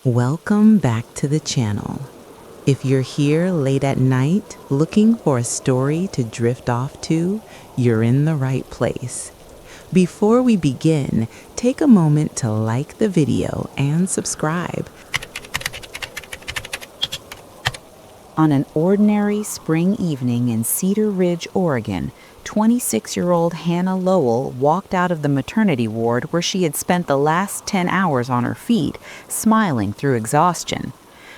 Welcome back to the channel. If you're here late at night looking for a story to drift off to, you're in the right place. Before we begin, take a moment to like the video and subscribe. On an ordinary spring evening in Cedar Ridge, Oregon, 26-year-old Hannah Lowell walked out of the maternity ward where she had spent the last 10 hours on her feet, smiling through exhaustion.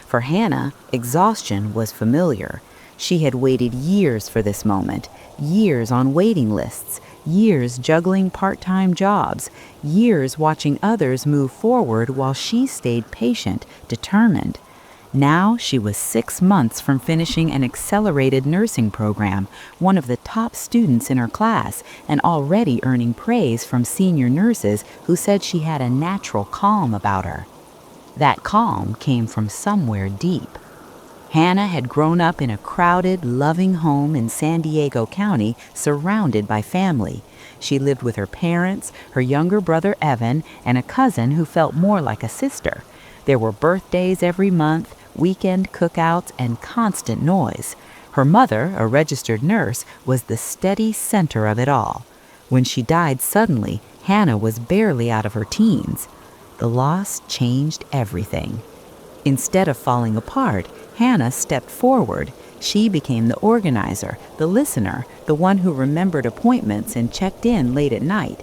For Hannah, exhaustion was familiar. She had waited years for this moment, years on waiting lists, years juggling part-time jobs, years watching others move forward while she stayed patient, determined. Now she was 6 months from finishing an accelerated nursing program, one of the top students in her class, and already earning praise from senior nurses who said she had a natural calm about her. That calm came from somewhere deep. Hannah had grown up in a crowded, loving home in San Diego County, surrounded by family. She lived with her parents, her younger brother Evan, and a cousin who felt more like a sister. There were birthdays every month, weekend cookouts, and constant noise. Her mother, a registered nurse, was the steady center of it all. When she died suddenly, Hannah was barely out of her teens. The loss changed everything. Instead of falling apart, Hannah stepped forward. She became the organizer, the listener, the one who remembered appointments and checked in late at night.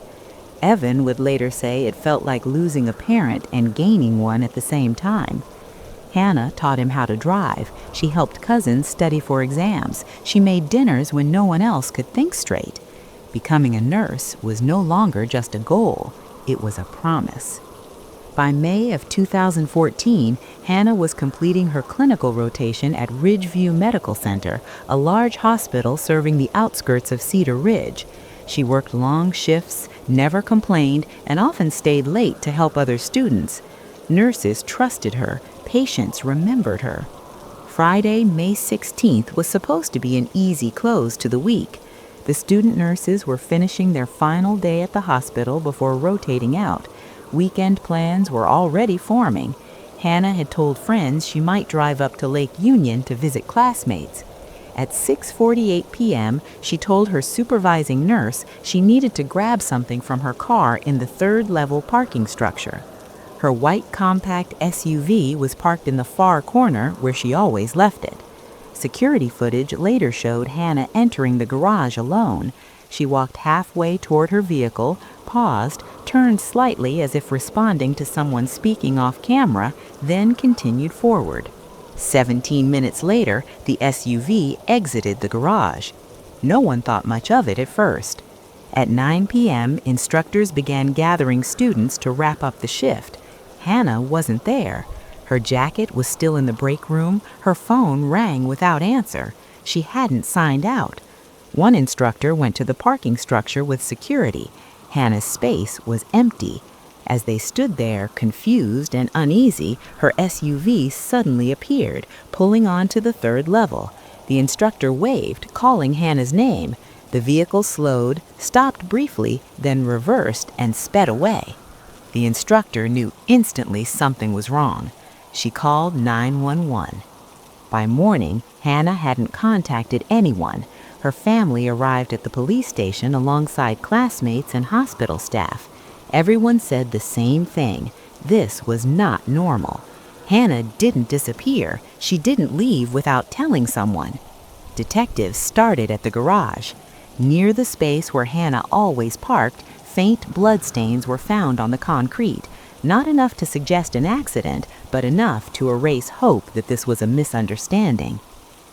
Evan would later say it felt like losing a parent and gaining one at the same time. Hannah taught him how to drive. She helped cousins study for exams. She made dinners when no one else could think straight. Becoming a nurse was no longer just a goal. It was a promise. By May of 2014, Hannah was completing her clinical rotation at Ridgeview Medical Center, a large hospital serving the outskirts of Cedar Ridge. She worked long shifts, never complained, and often stayed late to help other students. Nurses trusted her. Patients remembered her. Friday, May 16th was supposed to be an easy close to the week. The student nurses were finishing their final day at the hospital before rotating out. Weekend plans were already forming. Hannah had told friends she might drive up to Lake Union to visit classmates. At 6:48 p.m., she told her supervising nurse she needed to grab something from her car in the third-level parking structure. Her white compact SUV was parked in the far corner where she always left it. Security footage later showed Hannah entering the garage alone. She walked halfway toward her vehicle, paused, turned slightly as if responding to someone speaking off camera, then continued forward. 17 minutes later, the SUV exited the garage. No one thought much of it at first. At 9 p.m., instructors began gathering students to wrap up the shift. Hannah wasn't there. Her jacket was still in the break room. Her phone rang without answer. She hadn't signed out. One instructor went to the parking structure with security. Hannah's space was empty. As they stood there, confused and uneasy, her SUV suddenly appeared, pulling onto the third level. The instructor waved, calling Hannah's name. The vehicle slowed, stopped briefly, then reversed and sped away. The instructor knew instantly something was wrong. She called 911. By morning, Hannah hadn't contacted anyone. Her family arrived at the police station alongside classmates and hospital staff. Everyone said the same thing. This was not normal. Hannah didn't disappear. She didn't leave without telling someone. Detectives started at the garage. Near the space where Hannah always parked, faint bloodstains were found on the concrete. Not enough to suggest an accident, but enough to erase hope that this was a misunderstanding.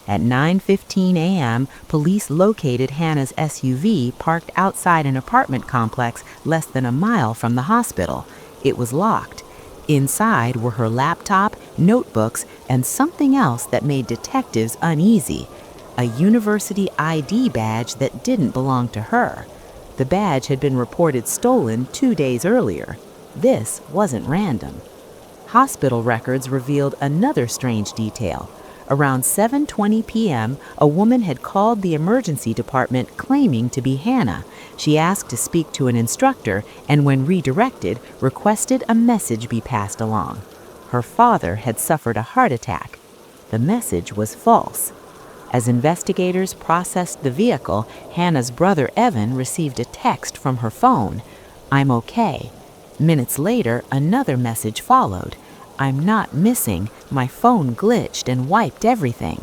At 9:15 a.m., police located Hannah's SUV parked outside an apartment complex less than a mile from the hospital. It was locked. Inside were her laptop, notebooks, and something else that made detectives uneasy: a university ID badge that didn't belong to her. The badge had been reported stolen 2 days earlier. This wasn't random. Hospital records revealed another strange detail. Around 7:20 p.m., a woman had called the emergency department claiming to be Hannah. She asked to speak to an instructor and, when redirected, requested a message be passed along. Her father had suffered a heart attack. The message was false. As investigators processed the vehicle, Hannah's brother Evan received a text from her phone. "I'm okay." Minutes later, another message followed. "I'm not missing. My phone glitched and wiped everything."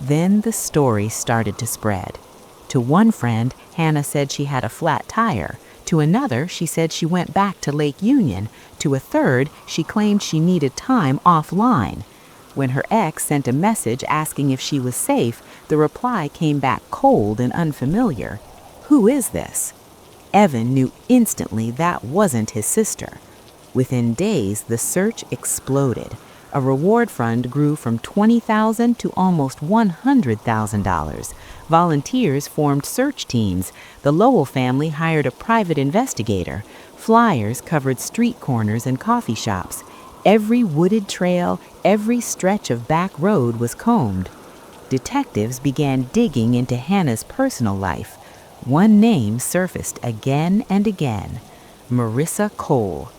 Then the story started to spread. To one friend, Hannah said she had a flat tire. To another, she said she went back to Lake Union. To a third, she claimed she needed time offline. When her ex sent a message asking if she was safe, the reply came back cold and unfamiliar. Who is this? Evan knew instantly that wasn't his sister. Within days, the search exploded. A reward fund grew from $20,000 to almost $100,000. Volunteers formed search teams. The Lowell family hired a private investigator. Flyers covered street corners and coffee shops. Every wooded trail, every stretch of back road was combed. Detectives began digging into Hannah's personal life. One name surfaced again and again: Marissa Cole.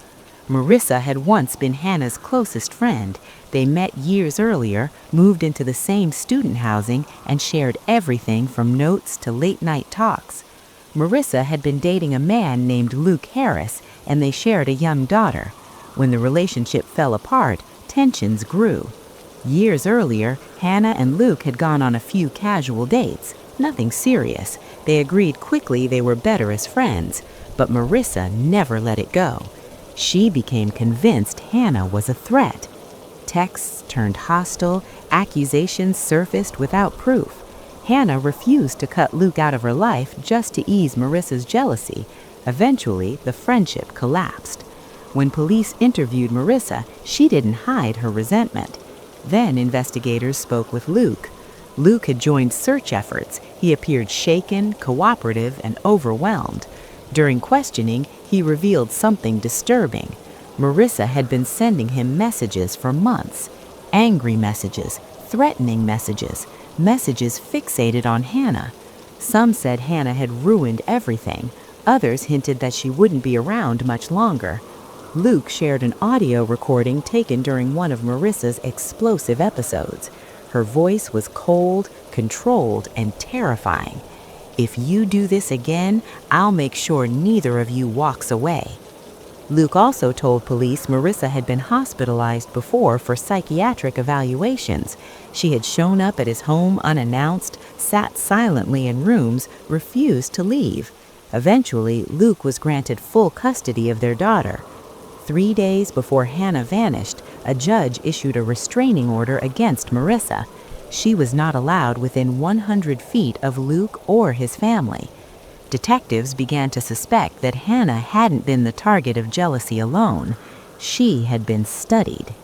Marissa had once been Hannah's closest friend. They met years earlier, moved into the same student housing, and shared everything from notes to late-night talks. Marissa had been dating a man named Luke Harris, and they shared a young daughter. When the relationship fell apart, tensions grew. Years earlier, Hannah and Luke had gone on a few casual dates. Nothing serious. They agreed quickly they were better as friends, but Marissa never let it go. She became convinced Hannah was a threat. Texts turned hostile, accusations surfaced without proof. Hannah refused to cut Luke out of her life just to ease Marissa's jealousy. Eventually, the friendship collapsed. When police interviewed Marissa, she didn't hide her resentment. Then investigators spoke with Luke. Luke had joined search efforts. He appeared shaken, cooperative, and overwhelmed. During questioning, he revealed something disturbing. Marissa had been sending him messages for months. Angry messages, threatening messages, messages fixated on Hannah. Some said Hannah had ruined everything. Others hinted that she wouldn't be around much longer. Luke shared an audio recording taken during one of Marissa's explosive episodes. Her voice was cold, controlled, and terrifying. "If you do this again, I'll make sure neither of you walks away." Luke also told police Marissa had been hospitalized before for psychiatric evaluations. She had shown up at his home unannounced, sat silently in rooms, refused to leave. Eventually, Luke was granted full custody of their daughter. 3 days before Hannah vanished, a judge issued a restraining order against Marissa. She was not allowed within 100 feet of Luke or his family. Detectives began to suspect that Hannah hadn't been the target of jealousy alone. She had been studied.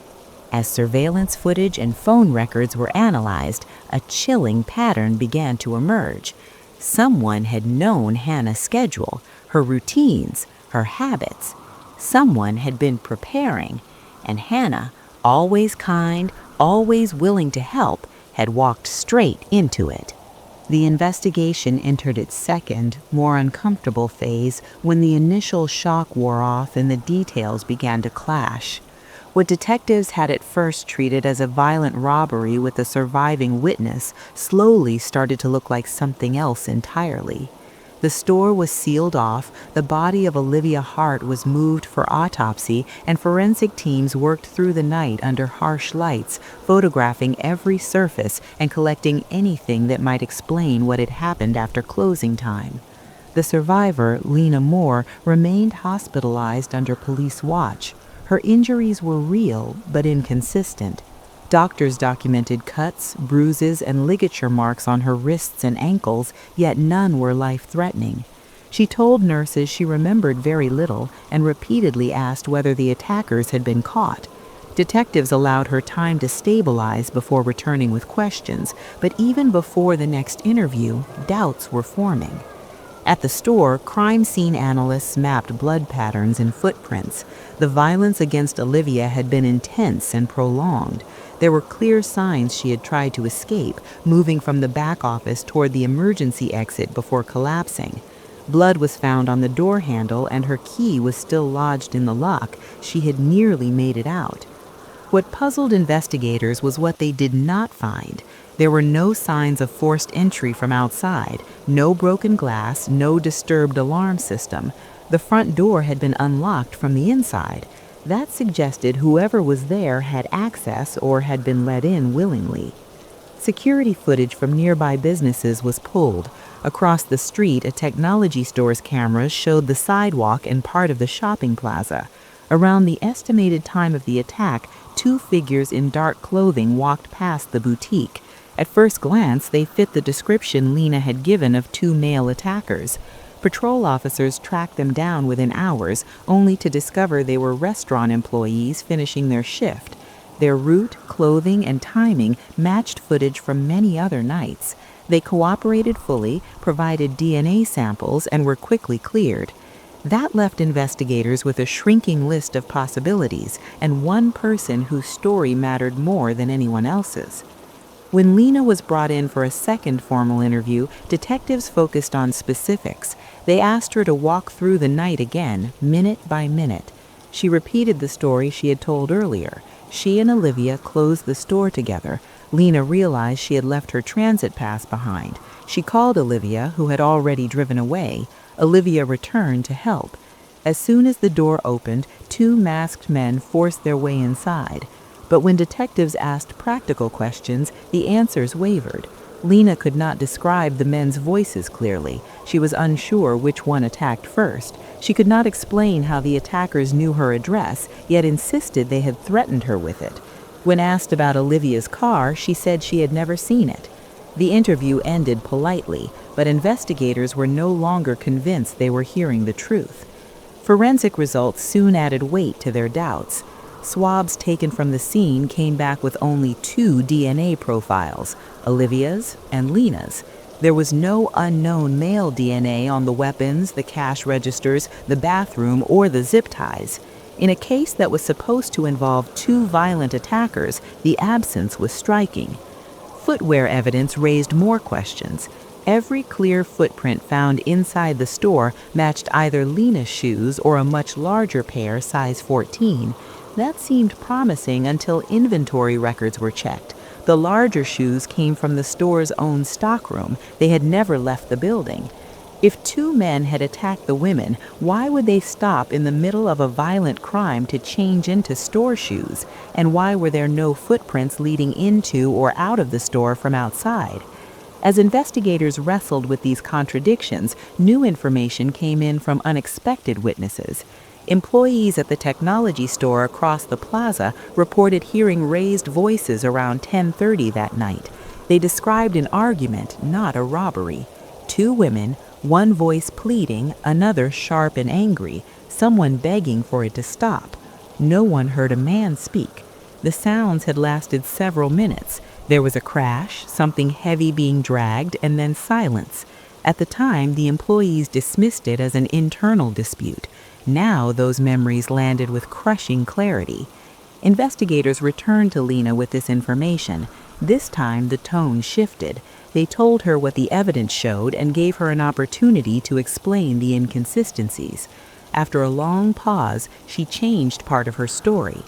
As surveillance footage and phone records were analyzed, a chilling pattern began to emerge. Someone had known Hannah's schedule, her routines, her habits. Someone had been preparing, and Hannah, always kind, always willing to help, had walked straight into it. The investigation entered its second, more uncomfortable phase when the initial shock wore off and the details began to clash. What detectives had at first treated as a violent robbery with a surviving witness slowly started to look like something else entirely. The store was sealed off, the body of Olivia Hart was moved for autopsy, and forensic teams worked through the night under harsh lights, photographing every surface and collecting anything that might explain what had happened after closing time. The survivor, Lena Moore, remained hospitalized under police watch. Her injuries were real, but inconsistent. Doctors documented cuts, bruises, and ligature marks on her wrists and ankles, yet none were life-threatening. She told nurses she remembered very little and repeatedly asked whether the attackers had been caught. Detectives allowed her time to stabilize before returning with questions, but even before the next interview, doubts were forming. At the store, crime scene analysts mapped blood patterns and footprints. The violence against Olivia had been intense and prolonged. There were clear signs she had tried to escape, moving from the back office toward the emergency exit before collapsing. Blood was found on the door handle and her key was still lodged in the lock. She had nearly made it out. What puzzled investigators was what they did not find. There were no signs of forced entry from outside, no broken glass, no disturbed alarm system. The front door had been unlocked from the inside. That suggested whoever was there had access or had been let in willingly. Security footage from nearby businesses was pulled. Across the street, a technology store's cameras showed the sidewalk and part of the shopping plaza. Around the estimated time of the attack, two figures in dark clothing walked past the boutique. At first glance, they fit the description Lena had given of two male attackers. Patrol officers tracked them down within hours, only to discover they were restaurant employees finishing their shift. Their route, clothing, and timing matched footage from many other nights. They cooperated fully, provided DNA samples, and were quickly cleared. That left investigators with a shrinking list of possibilities and one person whose story mattered more than anyone else's. When Lena was brought in for a second formal interview, detectives focused on specifics. They asked her to walk through the night again, minute by minute. She repeated the story she had told earlier. She and Olivia closed the store together. Lena realized she had left her transit pass behind. She called Olivia, who had already driven away. Olivia returned to help. As soon as the door opened, two masked men forced their way inside. But when detectives asked practical questions, the answers wavered. Lena could not describe the men's voices clearly. She was unsure which one attacked first. She could not explain how the attackers knew her address, yet insisted they had threatened her with it. When asked about Olivia's car, she said she had never seen it. The interview ended politely, but investigators were no longer convinced they were hearing the truth. Forensic results soon added weight to their doubts. Swabs taken from the scene came back with only two DNA profiles, Olivia's and Lena's. There was no unknown male DNA on the weapons, the cash registers, the bathroom, or the zip ties. In a case that was supposed to involve two violent attackers, the absence was striking. Footwear evidence raised more questions. Every clear footprint found inside the store matched either Lena's shoes or a much larger pair, size 14. That seemed promising until inventory records were checked. The larger shoes came from the store's own stockroom. They had never left the building. If two men had attacked the women, why would they stop in the middle of a violent crime to change into store shoes? And why were there no footprints leading into or out of the store from outside? As investigators wrestled with these contradictions, new information came in from unexpected witnesses. Employees at the technology store across the plaza reported hearing raised voices around 10:30 that night. They described an argument, not a robbery. Two women, one voice pleading, another sharp and angry, someone begging for it to stop. No one heard a man speak. The sounds had lasted several minutes. There was a crash, something heavy being dragged, and then silence. At the time, the employees dismissed it as an internal dispute. Now those memories landed with crushing clarity. Investigators returned to Lena with this information. This time the tone shifted. They told her what the evidence showed and gave her an opportunity to explain the inconsistencies. After a long pause, she changed part of her story.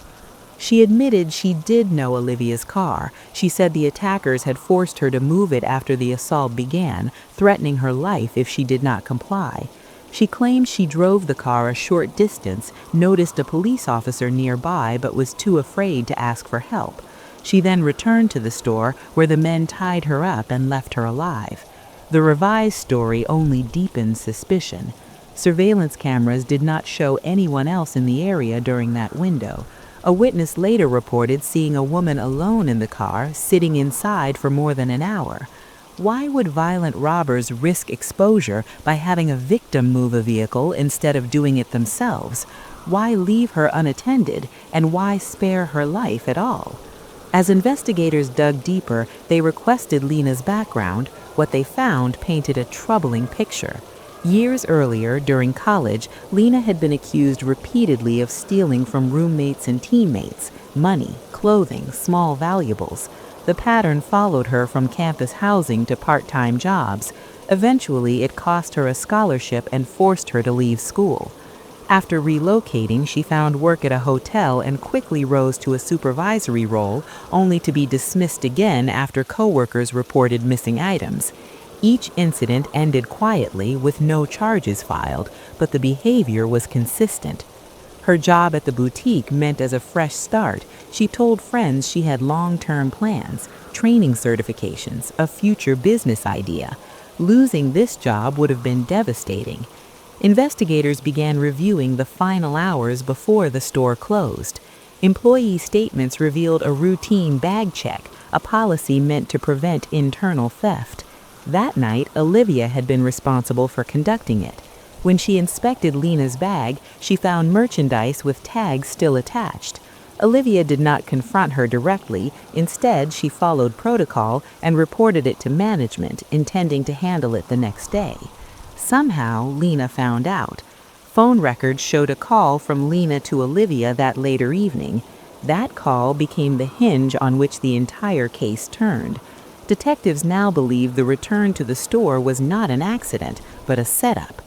She admitted she did know Olivia's car. She said the attackers had forced her to move it after the assault began, threatening her life if she did not comply. She claimed she drove the car a short distance, noticed a police officer nearby, but was too afraid to ask for help. She then returned to the store, where the men tied her up and left her alive. The revised story only deepened suspicion. Surveillance cameras did not show anyone else in the area during that window. A witness later reported seeing a woman alone in the car, sitting inside for more than an hour. Why would violent robbers risk exposure by having a victim move a vehicle instead of doing it themselves? Why leave her unattended, and why spare her life at all? As investigators dug deeper, they requested Lena's background. What they found painted a troubling picture. Years earlier, during college, Lena had been accused repeatedly of stealing from roommates and teammates, money, clothing, small valuables. The pattern followed her from campus housing to part-time jobs. Eventually, it cost her a scholarship and forced her to leave school. After relocating, she found work at a hotel and quickly rose to a supervisory role, only to be dismissed again after coworkers reported missing items. Each incident ended quietly with no charges filed, but the behavior was consistent. Her job at the boutique meant as a fresh start. She told friends she had long-term plans, training certifications, a future business idea. Losing this job would have been devastating. Investigators began reviewing the final hours before the store closed. Employee statements revealed a routine bag check, a policy meant to prevent internal theft. That night, Olivia had been responsible for conducting it. When she inspected Lena's bag, she found merchandise with tags still attached. Olivia did not confront her directly. Instead, she followed protocol and reported it to management, intending to handle it the next day. Somehow, Lena found out. Phone records showed a call from Lena to Olivia that later evening. That call became the hinge on which the entire case turned. Detectives now believe the return to the store was not an accident, but a setup.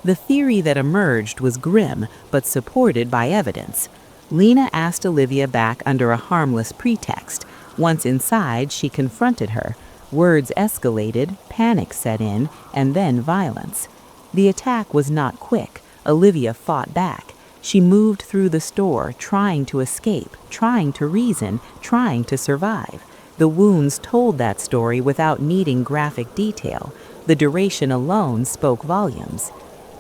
The theory that emerged was grim, but supported by evidence. Lena asked Olivia back under a harmless pretext. Once inside, she confronted her. Words escalated, panic set in, and then violence. The attack was not quick. Olivia fought back. She moved through the store, trying to escape, trying to reason, trying to survive. The wounds told that story without needing graphic detail. The duration alone spoke volumes.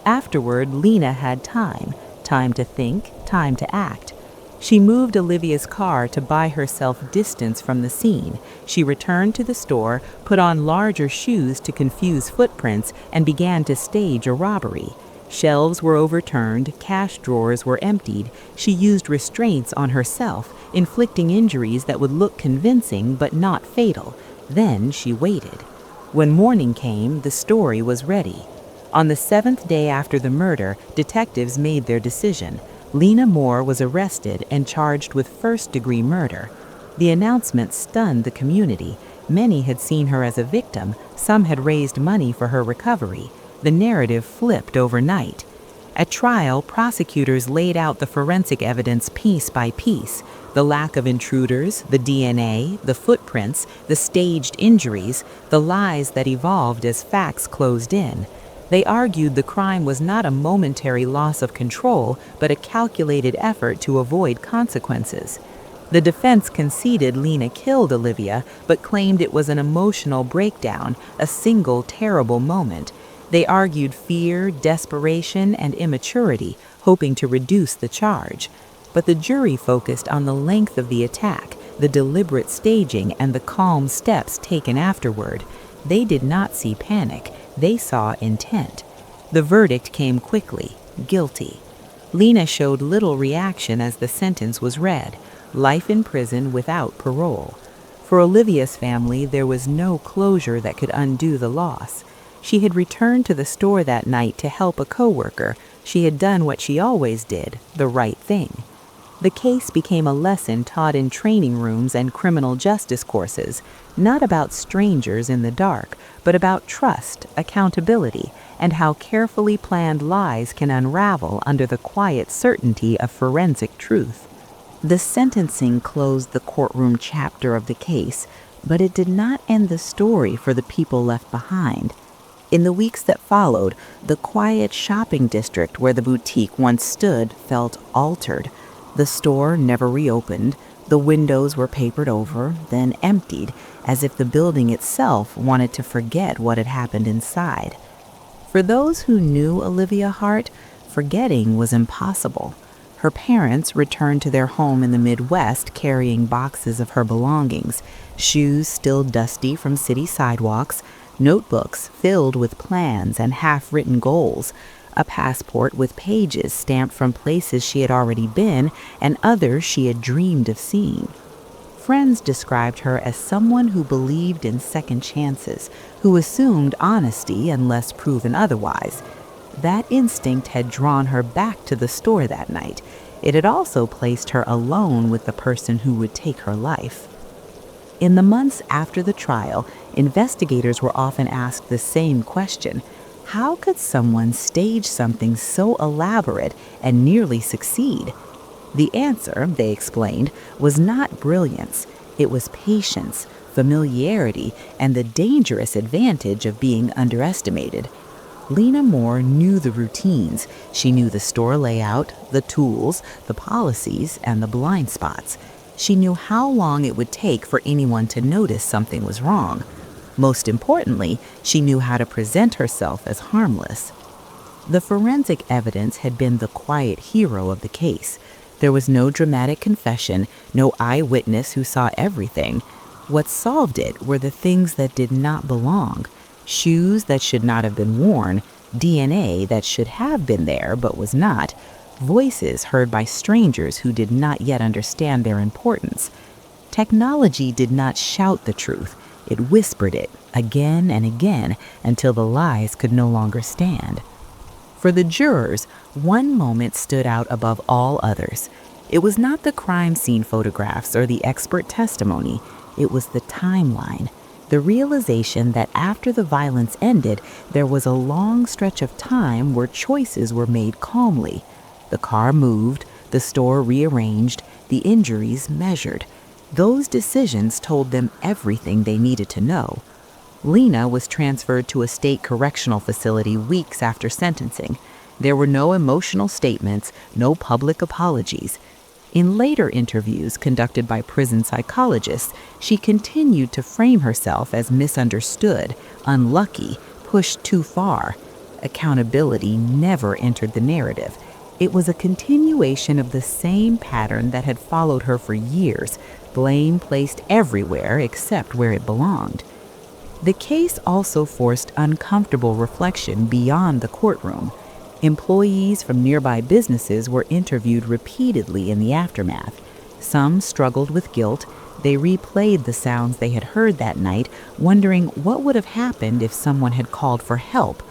Afterward, Lena had time to think, time to act. She moved Olivia's car to buy herself distance from the scene. She returned to the store, put on larger shoes to confuse footprints, and began to stage a robbery. Shelves were overturned, cash drawers were emptied. She used restraints on herself, inflicting injuries that would look convincing but not fatal. Then she waited. When morning came, the story was ready. On the 7th day after the murder, detectives made their decision. Lena Moore was arrested and charged with first-degree murder. The announcement stunned the community. Many had seen her as a victim. Some had raised money for her recovery. The narrative flipped overnight. At trial, prosecutors laid out the forensic evidence piece by piece. The lack of intruders, the DNA, the footprints, the staged injuries, the lies that evolved as facts closed in. They argued the crime was not a momentary loss of control, but a calculated effort to avoid consequences. The defense conceded Lena killed Olivia, but claimed it was an emotional breakdown, a single terrible moment. They argued fear, desperation, and immaturity, hoping to reduce the charge. But the jury focused on the length of the attack, the deliberate staging, and the calm steps taken afterward. They did not see panic. They saw intent. The verdict came quickly, guilty. Lena showed little reaction as the sentence was read, life in prison without parole. For Olivia's family, there was no closure that could undo the loss. She had returned to the store that night to help a coworker. She had done what she always did, the right thing. The case became a lesson taught in training rooms and criminal justice courses, not about strangers in the dark, but about trust, accountability, and how carefully planned lies can unravel under the quiet certainty of forensic truth. The sentencing closed the courtroom chapter of the case, but it did not end the story for the people left behind. In the weeks that followed, the quiet shopping district where the boutique once stood felt altered. The store never reopened. The windows were papered over, then emptied, as if the building itself wanted to forget what had happened inside. For those who knew Olivia Hart, forgetting was impossible. Her parents returned to their home in the Midwest carrying boxes of her belongings, shoes still dusty from city sidewalks, notebooks filled with plans and half-written goals, a passport with pages stamped from places she had already been and others she had dreamed of seeing. Friends described her as someone who believed in second chances, who assumed honesty unless proven otherwise. That instinct had drawn her back to the store that night. It had also placed her alone with the person who would take her life. In the months after the trial, investigators were often asked the same question: How could someone stage something so elaborate and nearly succeed? The answer, they explained, was not brilliance. It was patience, familiarity, and the dangerous advantage of being underestimated. Lena Moore knew the routines. She knew the store layout, the tools, the policies, and the blind spots. She knew how long it would take for anyone to notice something was wrong. Most importantly, she knew how to present herself as harmless. The forensic evidence had been the quiet hero of the case. There was no dramatic confession, no eyewitness who saw everything. What solved it were the things that did not belong. Shoes that should not have been worn, DNA that should have been there but was not, voices heard by strangers who did not yet understand their importance. Technology did not shout the truth. It whispered it again and again until the lies could no longer stand. For the jurors, one moment stood out above all others. It was not the crime scene photographs or the expert testimony. It was the timeline. The realization that after the violence ended, there was a long stretch of time where choices were made calmly. The car moved, the store rearranged, the injuries measured. Those decisions told them everything they needed to know. Lena was transferred to a state correctional facility weeks after sentencing. There were no emotional statements, no public apologies. In later interviews conducted by prison psychologists, she continued to frame herself as misunderstood, unlucky, pushed too far. Accountability never entered the narrative. It was a continuation of the same pattern that had followed her for years, blame placed everywhere except where it belonged. The case also forced uncomfortable reflection beyond the courtroom. Employees from nearby businesses were interviewed repeatedly in the aftermath. Some struggled with guilt. They replayed the sounds they had heard that night, wondering what would have happened if someone had called for help.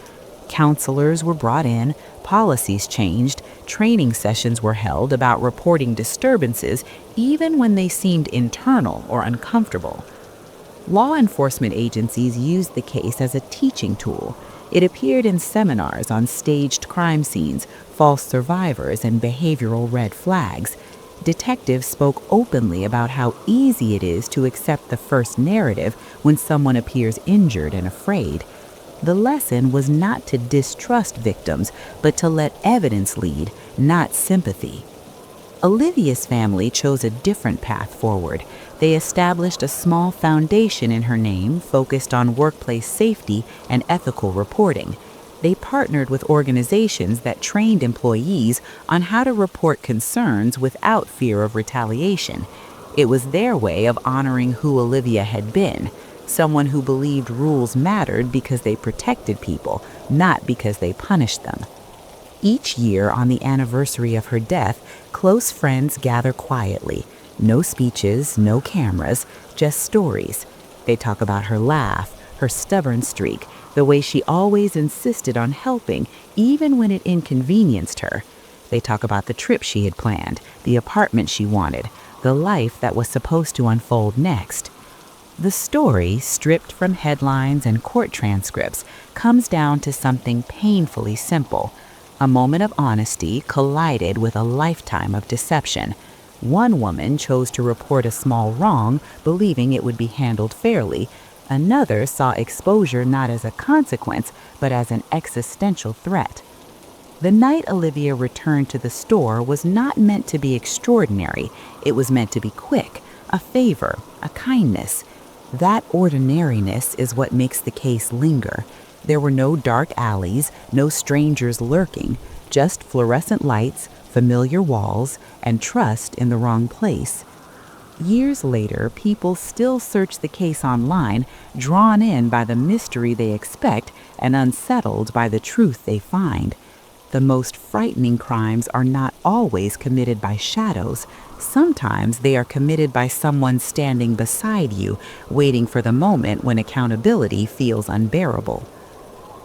Counselors were brought in, policies changed, training sessions were held about reporting disturbances, even when they seemed internal or uncomfortable. Law enforcement agencies used the case as a teaching tool. It appeared in seminars on staged crime scenes, false survivors, and behavioral red flags. Detectives spoke openly about how easy it is to accept the first narrative when someone appears injured and afraid. The lesson was not to distrust victims, but to let evidence lead, not sympathy. Olivia's family chose a different path forward. They established a small foundation in her name focused on workplace safety and ethical reporting. They partnered with organizations that trained employees on how to report concerns without fear of retaliation. It was their way of honoring who Olivia had been, someone who believed rules mattered because they protected people, not because they punished them. Each year on the anniversary of her death, close friends gather quietly. No speeches, no cameras, just stories. They talk about her laugh, her stubborn streak, the way she always insisted on helping, even when it inconvenienced her. They talk about the trip she had planned, the apartment she wanted, the life that was supposed to unfold next. The story, stripped from headlines and court transcripts, comes down to something painfully simple. A moment of honesty collided with a lifetime of deception. One woman chose to report a small wrong, believing it would be handled fairly. Another saw exposure not as a consequence, but as an existential threat. The night Olivia returned to the store was not meant to be extraordinary. It was meant to be quick, a favor, a kindness. That ordinariness is what makes the case linger. There were no dark alleys, no strangers lurking, just fluorescent lights, familiar walls, and trust in the wrong place. Years later, people still search the case online, drawn in by the mystery they expect and unsettled by the truth they find. The most frightening crimes are not always committed by shadows. Sometimes they are committed by someone standing beside you, waiting for the moment when accountability feels unbearable.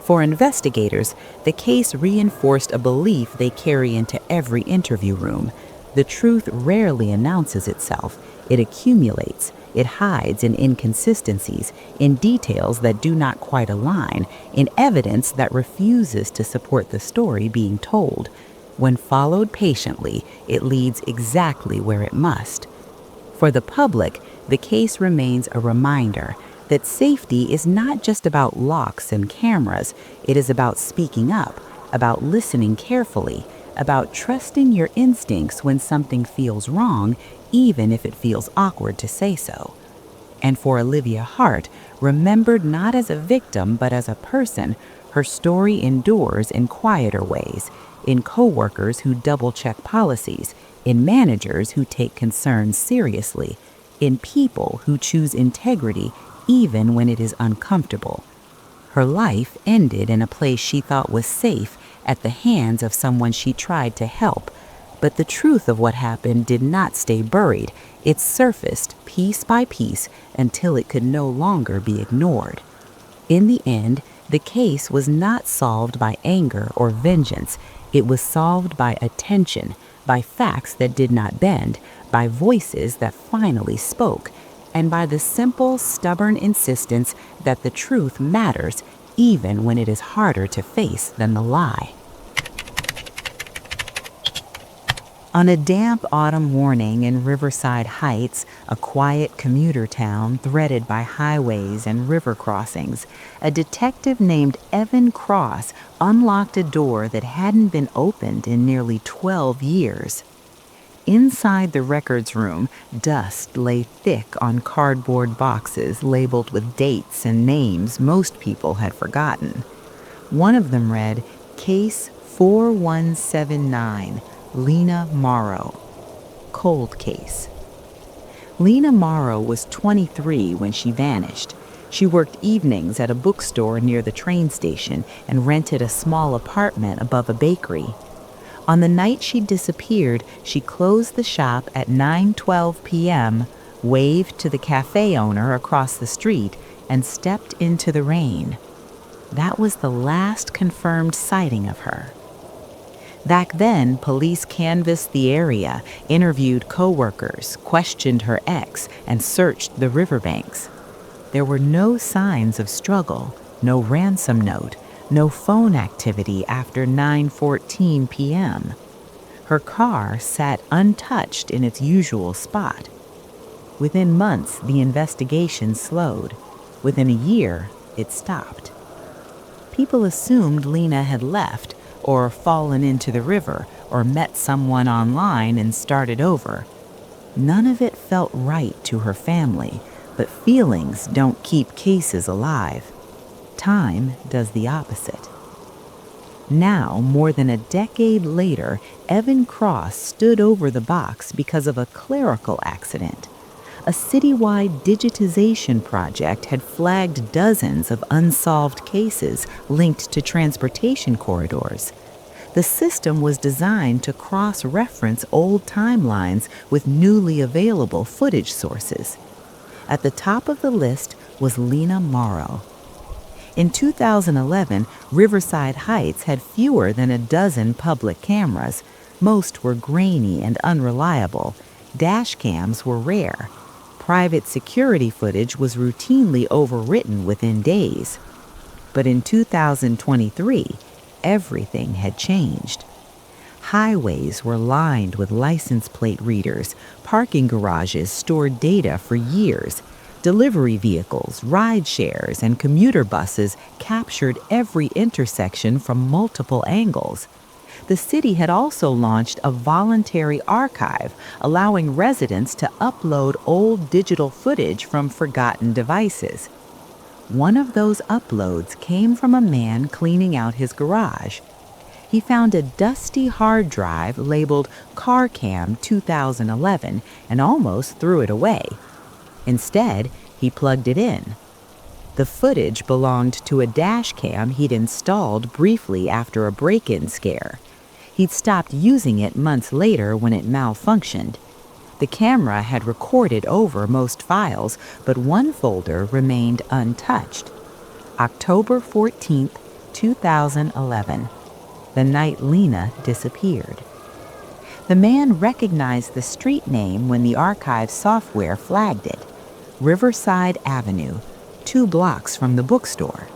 For investigators, the case reinforced a belief they carry into every interview room. The truth rarely announces itself. It accumulates. It hides in inconsistencies, in details that do not quite align, in evidence that refuses to support the story being told. When followed patiently, it leads exactly where it must. For the public, the case remains a reminder that safety is not just about locks and cameras. It is about speaking up, about listening carefully, about trusting your instincts when something feels wrong, even if it feels awkward to say so. And for Olivia Hart, remembered not as a victim but as a person, her story endures in quieter ways, in coworkers who double-check policies, in managers who take concerns seriously, in people who choose integrity even when it is uncomfortable. Her life ended in a place she thought was safe at the hands of someone she tried to help. But the truth of what happened did not stay buried. It surfaced piece by piece until it could no longer be ignored. In the end, the case was not solved by anger or vengeance. It was solved by attention, by facts that did not bend, by voices that finally spoke, and by the simple, stubborn insistence that the truth matters even when it is harder to face than the lie. On a damp autumn morning in Riverside Heights, a quiet commuter town threaded by highways and river crossings, a detective named Evan Cross unlocked a door that hadn't been opened in nearly 12 years. Inside the records room, dust lay thick on cardboard boxes labeled with dates and names most people had forgotten. One of them read, Case 4179, Lena Morrow. Cold case. Lena Morrow was 23 when she vanished. She worked evenings at a bookstore near the train station and rented a small apartment above a bakery. On the night she disappeared, she closed the shop at 9:12 p.m., waved to the cafe owner across the street, and stepped into the rain. That was the last confirmed sighting of her. Back then, police canvassed the area, interviewed coworkers, questioned her ex, and searched the riverbanks. There were no signs of struggle, no ransom note, no phone activity after 9:14 p.m. Her car sat untouched in its usual spot. Within months, the investigation slowed. Within a year, it stopped. People assumed Lena had left, or fallen into the river, or met someone online and started over. None of it felt right to her family, but feelings don't keep cases alive. Time does the opposite. Now, more than a decade later, Evan Cross stood over the box because of a clerical accident. A citywide digitization project had flagged dozens of unsolved cases linked to transportation corridors. The system was designed to cross-reference old timelines with newly available footage sources. At the top of the list was Lena Morrow. In 2011, Riverside Heights had fewer than a dozen public cameras. Most were grainy and unreliable. Dash cams were rare. Private security footage was routinely overwritten within days. But in 2023, everything had changed. Highways were lined with license plate readers. Parking garages stored data for years. Delivery vehicles, ride shares, and commuter buses captured every intersection from multiple angles. The city had also launched a voluntary archive, allowing residents to upload old digital footage from forgotten devices. One of those uploads came from a man cleaning out his garage. He found a dusty hard drive labeled CarCam 2011 and almost threw it away. Instead, he plugged it in. The footage belonged to a dash cam he'd installed briefly after a break-in scare. He'd stopped using it months later when it malfunctioned. The camera had recorded over most files, but one folder remained untouched. October 14th, 2011, the night Lena disappeared. The man recognized the street name when the archive software flagged it. Riverside Avenue, 2 blocks from the bookstore.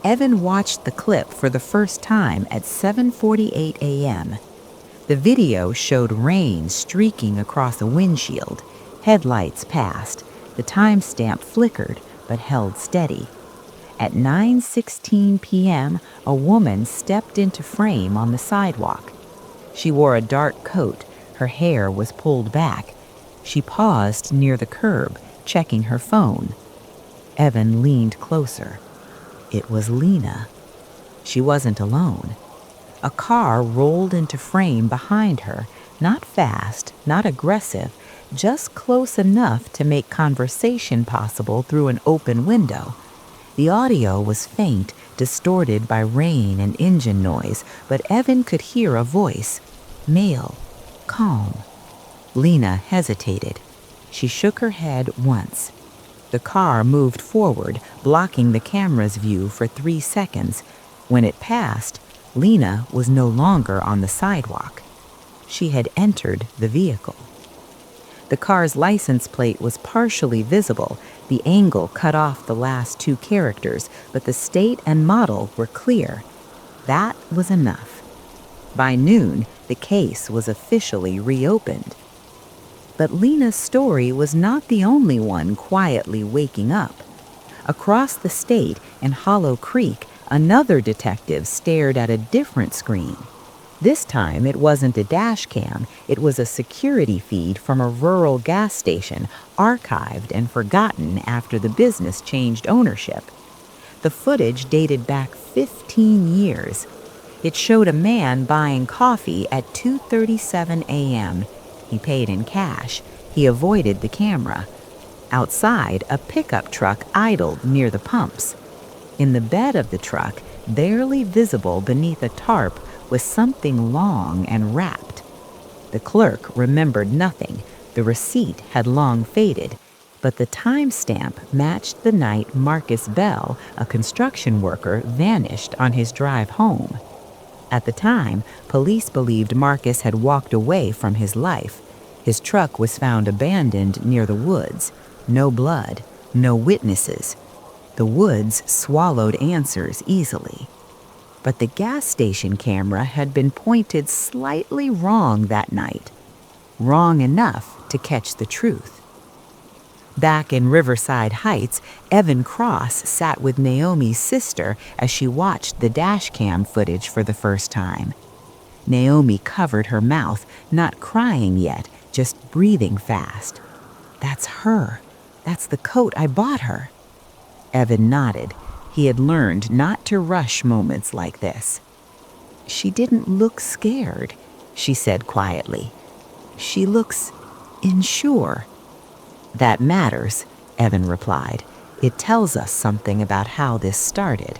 Evan watched the clip for the first time at 7:48 a.m. The video showed rain streaking across a windshield. Headlights passed. The timestamp flickered but held steady. At 9:16 p.m., a woman stepped into frame on the sidewalk. She wore a dark coat. Her hair was pulled back. She paused near the curb, checking her phone. Evan leaned closer. It was Lena. She wasn't alone. A car rolled into frame behind her, not fast, not aggressive, just close enough to make conversation possible through an open window. The audio was faint, distorted by rain and engine noise, but Evan could hear a voice. Male. Calm. Lena hesitated. She shook her head once. The car moved forward, blocking the camera's view for 3 seconds. When it passed, Lena was no longer on the sidewalk. She had entered the vehicle. The car's license plate was partially visible. The angle cut off the last 2 characters, but the state and model were clear. That was enough. By noon, the case was officially reopened. But Lena's story was not the only one quietly waking up. Across the state, in Hollow Creek, another detective stared at a different screen. This time, it wasn't a dash cam. It was a security feed from a rural gas station, archived and forgotten after the business changed ownership. The footage dated back 15 years. It showed a man buying coffee at 2:37 a.m. He paid in cash. He avoided the camera. Outside, a pickup truck idled near the pumps. In the bed of the truck, barely visible beneath a tarp, was something long and wrapped. The clerk remembered nothing. The receipt had long faded, but the timestamp matched the night Marcus Bell, a construction worker, vanished on his drive home. At the time, police believed Marcus had walked away from his life. His truck was found abandoned near the woods. No blood, no witnesses. The woods swallowed answers easily. But the gas station camera had been pointed slightly wrong that night. Wrong enough to catch the truth. Back in Riverside Heights, Evan Cross sat with Naomi's sister as she watched the dash cam footage for the first time. Naomi covered her mouth, not crying yet, just breathing fast. "That's her. That's the coat I bought her." Evan nodded. He had learned not to rush moments like this. "She didn't look scared," she said quietly. "She looks unsure." "That matters," Evan replied. "It tells us something about how this started."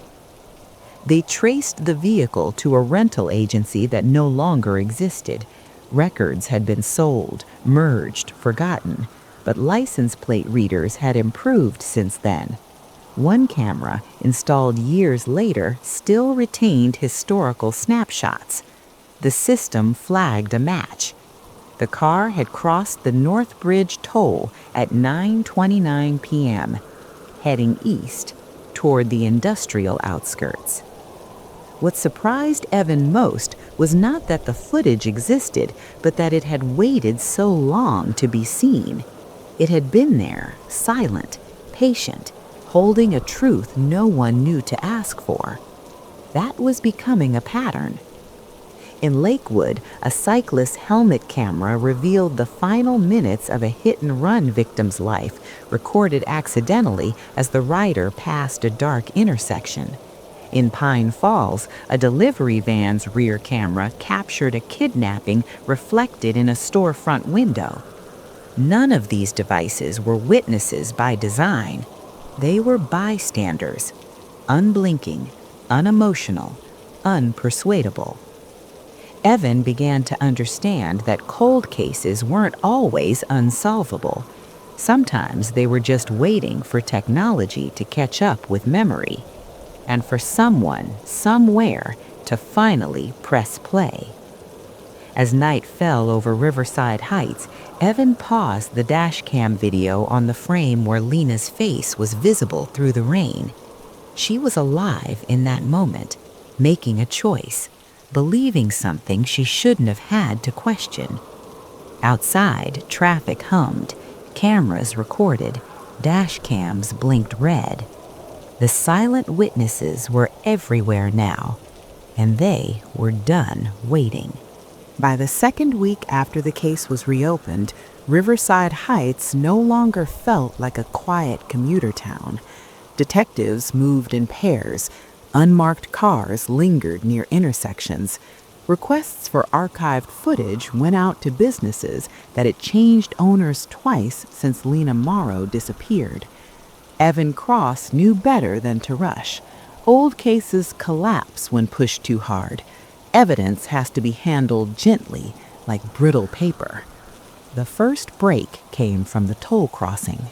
They traced the vehicle to a rental agency that no longer existed. Records had been sold, merged, forgotten, but license plate readers had improved since then. One camera, installed years later, still retained historical snapshots. The system flagged a match. The car had crossed the North Bridge toll at 9:29 p.m., heading east toward the industrial outskirts. What surprised Evan most was not that the footage existed, but that it had waited so long to be seen. It had been there, silent, patient, holding a truth no one knew to ask for. That was becoming a pattern. In Lakewood, a cyclist's helmet camera revealed the final minutes of a hit-and-run victim's life, recorded accidentally as the rider passed a dark intersection. In Pine Falls, a delivery van's rear camera captured a kidnapping reflected in a storefront window. None of these devices were witnesses by design. They were bystanders, unblinking, unemotional, unpersuadable. Evan began to understand that cold cases weren't always unsolvable. Sometimes they were just waiting for technology to catch up with memory, and for someone, somewhere, to finally press play. As night fell over Riverside Heights, Evan paused the dash cam video on the frame where Lena's face was visible through the rain. She was alive in that moment, making a choice, believing something she shouldn't have had to question. Outside, traffic hummed, cameras recorded, dash cams blinked red. The silent witnesses were everywhere now, and they were done waiting. By the second week after the case was reopened, Riverside Heights no longer felt like a quiet commuter town. Detectives moved in pairs. Unmarked cars lingered near intersections. Requests for archived footage went out to businesses that had changed owners twice since Lena Morrow disappeared. Evan Cross knew better than to rush. Old cases collapse when pushed too hard. Evidence has to be handled gently, like brittle paper. The first break came from the toll crossing.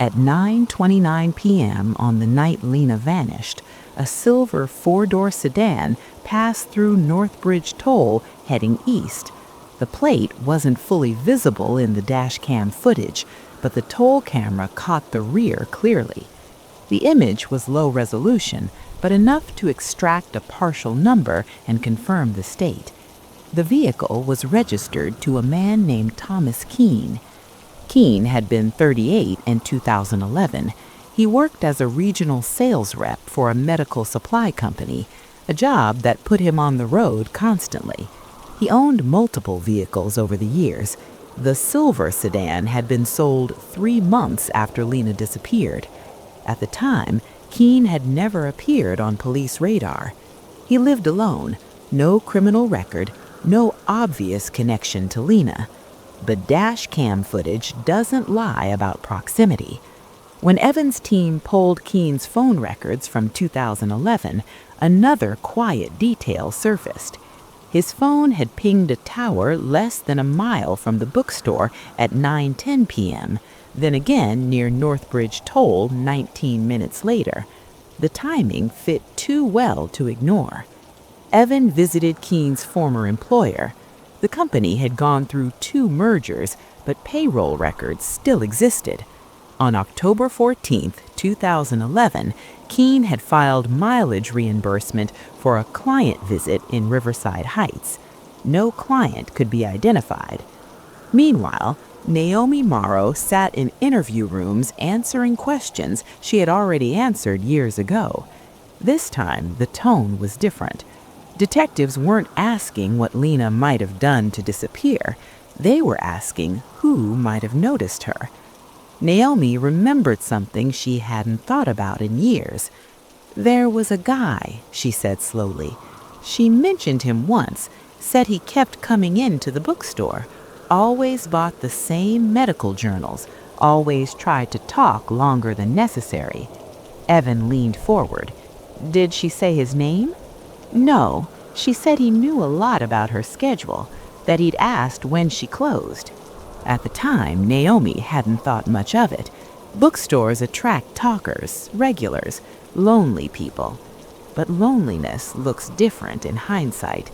At 9:29 p.m. on the night Lena vanished, a silver four-door sedan passed through Northbridge Toll heading east. The plate wasn't fully visible in the dash cam footage, but the toll camera caught the rear clearly. The image was low resolution, but enough to extract a partial number and confirm the state. The vehicle was registered to a man named Thomas Keene. Keene had been 38 in 2011. He worked as a regional sales rep for a medical supply company, a job that put him on the road constantly. He owned multiple vehicles over the years. The silver sedan had been sold 3 months after Lena disappeared. At the time, Keene had never appeared on police radar. He lived alone, no criminal record, no obvious connection to Lena. But dash cam footage doesn't lie about proximity. When Evans' team pulled Keene's phone records from 2011, another quiet detail surfaced. His phone had pinged a tower less than a mile from the bookstore at 9:10 p.m., then again near Northbridge Toll 19 minutes later. The timing fit too well to ignore. Evan visited Keene's former employer. The company had gone through 2 mergers, but payroll records still existed. On October 14, 2011, Keene had filed mileage reimbursement for a client visit in Riverside Heights. No client could be identified. Meanwhile, Naomi Morrow sat in interview rooms answering questions she had already answered years ago. This time, the tone was different. Detectives weren't asking what Lena might have done to disappear. They were asking who might have noticed her. Naomi remembered something she hadn't thought about in years. "There was a guy," she said slowly. "She mentioned him once, said he kept coming into the bookstore, always bought the same medical journals, always tried to talk longer than necessary." Evan leaned forward. "Did she say his name?" "No. She said he knew a lot about her schedule, that he'd asked when she closed." At the time, Naomi hadn't thought much of it. Bookstores attract talkers, regulars, lonely people. But loneliness looks different in hindsight.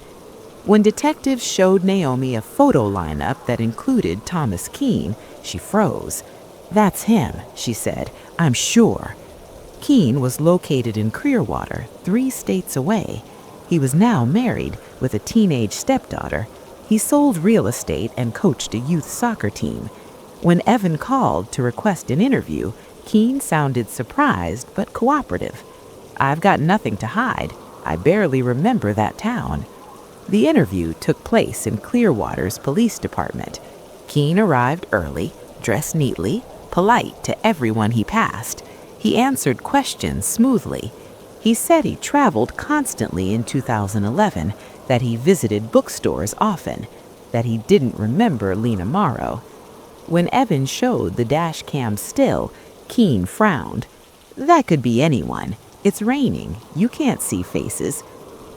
When detectives showed Naomi a photo lineup that included Thomas Keene, she froze. "That's him," she said. "I'm sure." Keene was located in Clearwater, 3 states away. He was now married with a teenage stepdaughter. He sold real estate and coached a youth soccer team. When Evan called to request an interview, Keene sounded surprised but cooperative. "I've got nothing to hide. I barely remember that town." The interview took place in Clearwater's police department. Keene arrived early, dressed neatly, polite to everyone he passed. He answered questions smoothly. He said he traveled constantly in 2011, that he visited bookstores often, that he didn't remember Lena Morrow. When Evan showed the dash cam still, Keene frowned. "That could be anyone. It's raining. You can't see faces."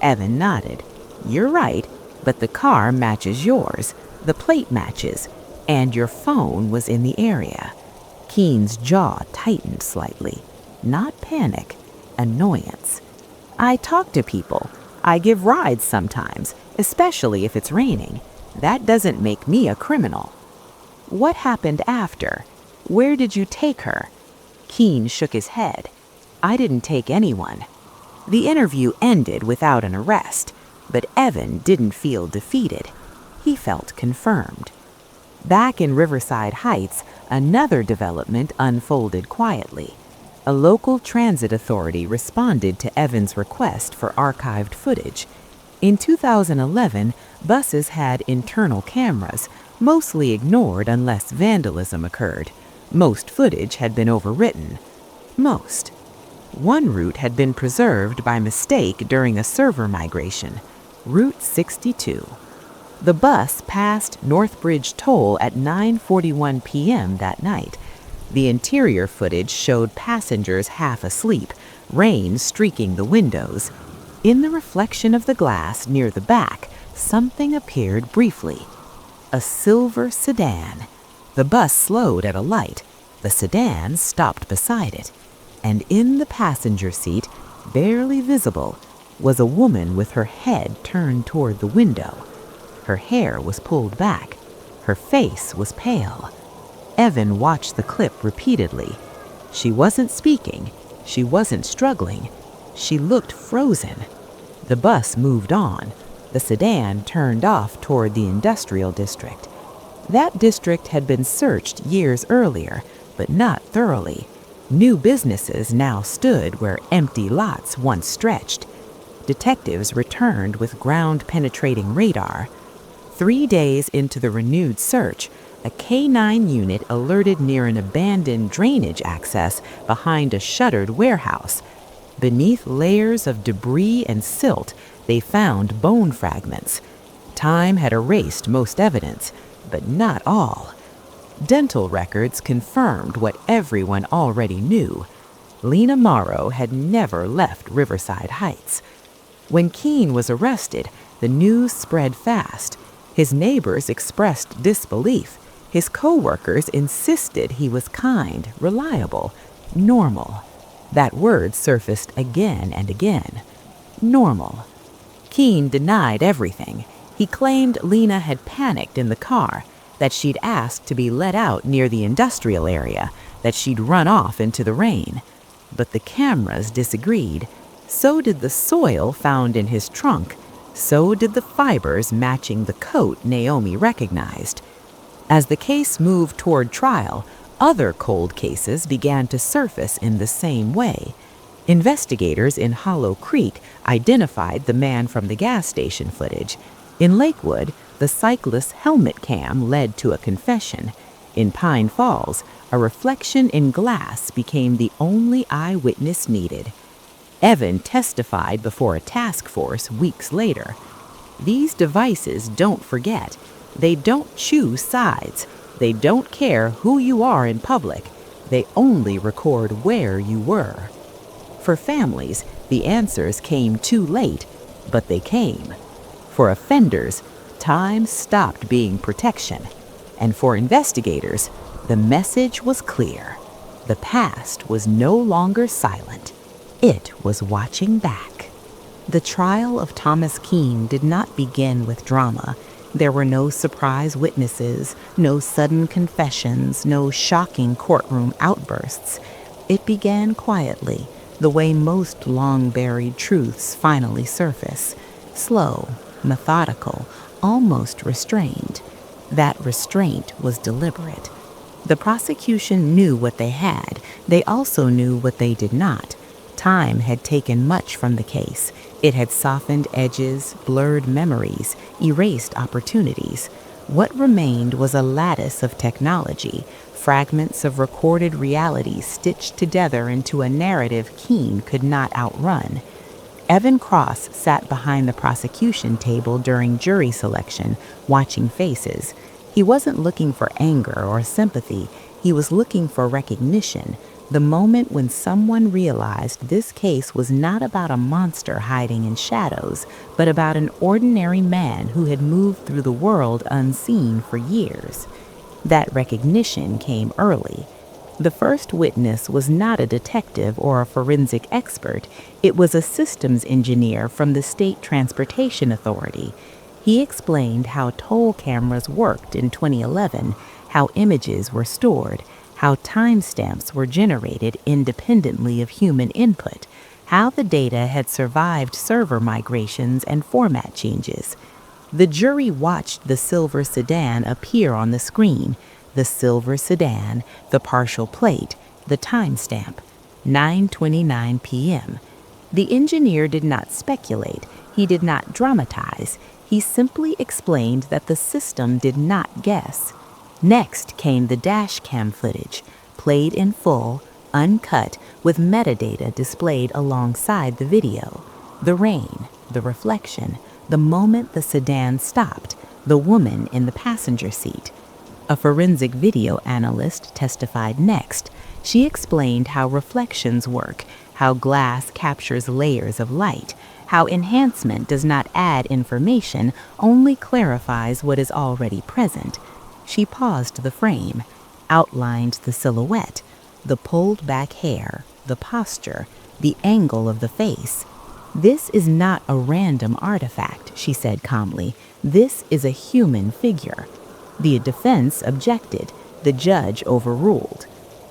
Evan nodded. "You're right, but the car matches yours. The plate matches. And your phone was in the area." Keene's jaw tightened slightly. Not panic, annoyance. "I talk to people. I give rides sometimes, especially if it's raining. That doesn't make me a criminal." "What happened after? Where did you take her?" Keene shook his head. "I didn't take anyone." The interview ended without an arrest, but Evan didn't feel defeated. He felt confirmed. Back in Riverside Heights, another development unfolded quietly. A local transit authority responded to Evan's request for archived footage. In 2011, buses had internal cameras, mostly ignored unless vandalism occurred. Most footage had been overwritten. Most. One route had been preserved by mistake during a server migration, Route 62. The bus passed Northbridge Toll at 9:41 p.m. that night. The interior footage showed passengers half asleep, rain streaking the windows. In the reflection of the glass near the back, something appeared briefly. A silver sedan. The bus slowed at a light. The sedan stopped beside it. And in the passenger seat, barely visible, was a woman with her head turned toward the window. Her hair was pulled back. Her face was pale. Evan watched the clip repeatedly. She wasn't speaking. She wasn't struggling. She looked frozen. The bus moved on. The sedan turned off toward the industrial district. That district had been searched years earlier, but not thoroughly. New businesses now stood where empty lots once stretched. Detectives returned with ground-penetrating radar. 3 days into the renewed search, a K-9 unit alerted near an abandoned drainage access behind a shuttered warehouse. Beneath layers of debris and silt, they found bone fragments. Time had erased most evidence, but not all. Dental records confirmed what everyone already knew. Lena Morrow had never left Riverside Heights. When Keene was arrested, the news spread fast. His neighbors expressed disbelief. His co-workers insisted he was kind, reliable, normal. That word surfaced again and again. Normal. Keene denied everything. He claimed Lena had panicked in the car, that she'd asked to be let out near the industrial area, that she'd run off into the rain. But the cameras disagreed. So did the soil found in his trunk. So did the fibers matching the coat Naomi recognized. As the case moved toward trial, other cold cases began to surface in the same way. Investigators in Hollow Creek identified the man from the gas station footage. In Lakewood, the cyclist's helmet cam led to a confession. In Pine Falls, a reflection in glass became the only eyewitness needed. Evan testified before a task force weeks later. These devices don't forget. They don't choose sides. They don't care who you are in public. They only record where you were. For families, the answers came too late, but they came. For offenders, time stopped being protection. And for investigators, the message was clear. The past was no longer silent. It was watching back. The trial of Thomas Keene did not begin with drama. There were no surprise witnesses, no sudden confessions, no shocking courtroom outbursts. It began quietly, the way most long-buried truths finally surface. Slow, methodical, almost restrained. That restraint was deliberate. The prosecution knew what they had. They also knew what they did not. Time had taken much from the case. It had softened edges, blurred memories, erased opportunities. What remained was a lattice of technology, fragments of recorded reality stitched together into a narrative Keene could not outrun. Evan Cross sat behind the prosecution table during jury selection, watching faces. He wasn't looking for anger or sympathy. He was looking for recognition. The moment when someone realized this case was not about a monster hiding in shadows, but about an ordinary man who had moved through the world unseen for years. That recognition came early. The first witness was not a detective or a forensic expert. It was a systems engineer from the State Transportation Authority. He explained how toll cameras worked in 2011, how images were stored, how timestamps were generated independently of human input, how the data had survived server migrations and format changes. The jury watched the silver sedan appear on the screen. The silver sedan, the partial plate, the timestamp, 9:29 p.m. The engineer did not speculate. He did not dramatize. He simply explained that the system did not guess. Next came the dash cam footage, played in full, uncut, with metadata displayed alongside the video. The rain, the reflection, the moment the sedan stopped, the woman in the passenger seat. A forensic video analyst testified next. She explained how reflections work, how glass captures layers of light, how enhancement does not add information, only clarifies what is already present. She paused the frame, outlined the silhouette, the pulled back hair, the posture, the angle of the face. "This is not a random artifact," she said calmly. "This is a human figure." The defense objected. The judge overruled.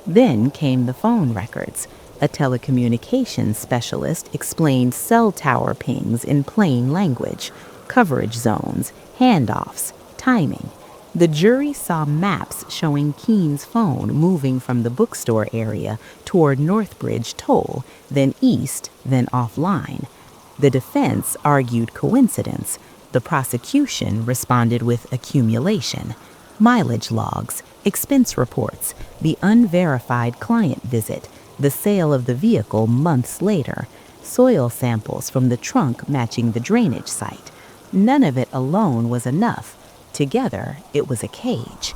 Then came the phone records. A telecommunications specialist explained cell tower pings in plain language, coverage zones, handoffs, timing. The jury saw maps showing Keene's phone moving from the bookstore area toward Northbridge Toll, then east, then offline. The defense argued coincidence. The prosecution responded with accumulation, mileage logs, expense reports, the unverified client visit, the sale of the vehicle months later, soil samples from the trunk matching the drainage site. None of it alone was enough. Together, it was a cage.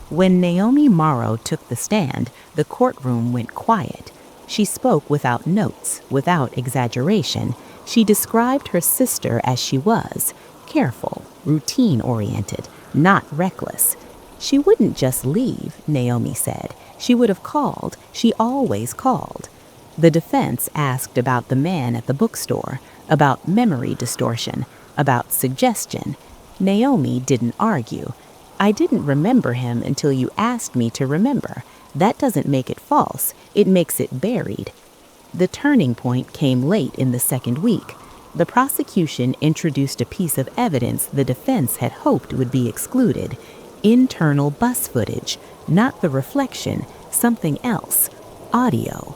When Naomi Morrow took the stand, the courtroom went quiet. She spoke without notes, without exaggeration. She described her sister as she was, careful, routine-oriented, not reckless. She wouldn't just leave, Naomi said. She would have called. She always called. The defense asked about the man at the bookstore, about memory distortion, about suggestion. Naomi didn't argue. "I didn't remember him until you asked me to remember. That doesn't make it false. It makes it buried." The turning point came late in the second week. The prosecution introduced a piece of evidence the defense had hoped would be excluded: internal bus footage, not the reflection, something else, audio.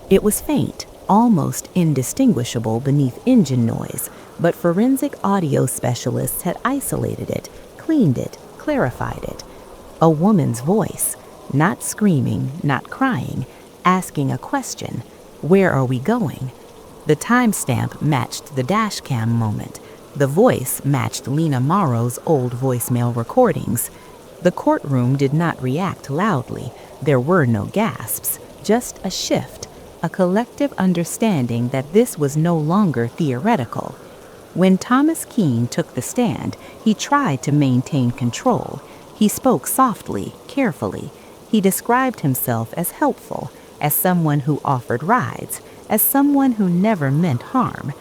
It was faint, almost indistinguishable beneath engine noise, but forensic audio specialists had isolated it, cleaned it, clarified it. A woman's voice, not screaming, not crying, asking a question: "Where are we going?" The timestamp matched the dashcam moment. The voice matched Lena Morrow's old voicemail recordings. The courtroom did not react loudly. There were no gasps, just a shift, a collective understanding that this was no longer theoretical. When Thomas Keene took the stand, he tried to maintain control. He spoke softly, carefully. He described himself as helpful, as someone who offered rides, as someone who never meant harm.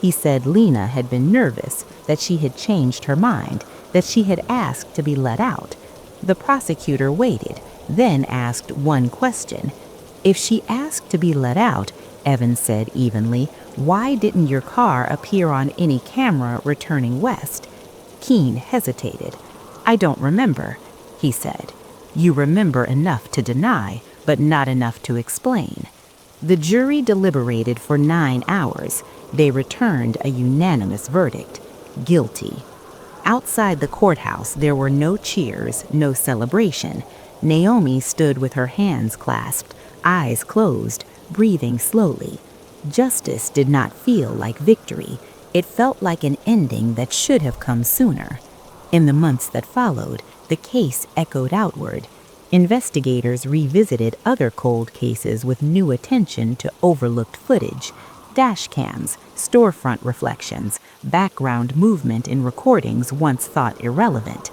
He said Lena had been nervous, that she had changed her mind, that she had asked to be let out. The prosecutor waited, then asked one question. "If she asked to be let out," Evans said evenly, "why didn't your car appear on any camera returning west?" Keene hesitated. "I don't remember," he said. "You remember enough to deny, but not enough to explain." The jury deliberated for 9 hours. They returned a unanimous verdict: guilty. Outside the courthouse, there were no cheers, no celebration. Naomi stood with her hands clasped, eyes closed, breathing slowly. Justice did not feel like victory. It felt like an ending that should have come sooner. In the months that followed, the case echoed outward. Investigators revisited other cold cases with new attention to overlooked footage, dash cams, storefront reflections, background movement in recordings once thought irrelevant.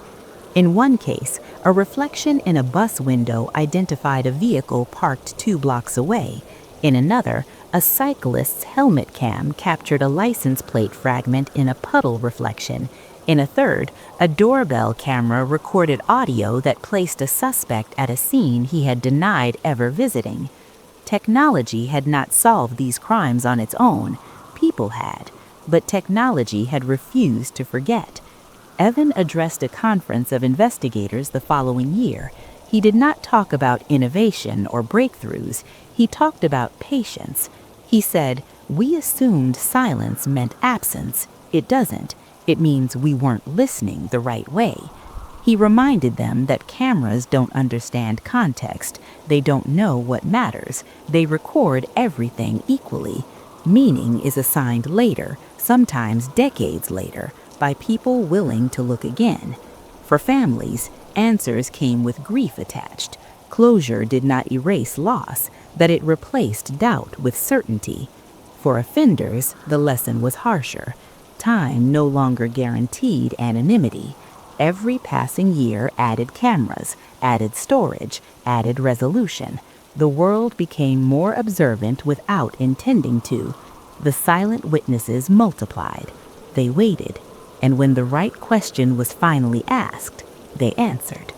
In one case, a reflection in a bus window identified a vehicle parked 2 blocks away. In another, a cyclist's helmet cam captured a license plate fragment in a puddle reflection. In a third, a doorbell camera recorded audio that placed a suspect at a scene he had denied ever visiting. Technology had not solved these crimes on its own. People had, but technology had refused to forget. Evan addressed a conference of investigators the following year. He did not talk about innovation or breakthroughs. He talked about patience. He said, "We assumed silence meant absence. It doesn't. It means we weren't listening the right way." He reminded them that cameras don't understand context. They don't know what matters. They record everything equally. Meaning is assigned later, sometimes decades later, by people willing to look again. For families, answers came with grief attached. Closure did not erase loss, but it replaced doubt with certainty. For offenders, the lesson was harsher. Time no longer guaranteed anonymity. Every passing year added cameras, added storage, added resolution. The world became more observant without intending to. The silent witnesses multiplied. They waited, and when the right question was finally asked, they answered.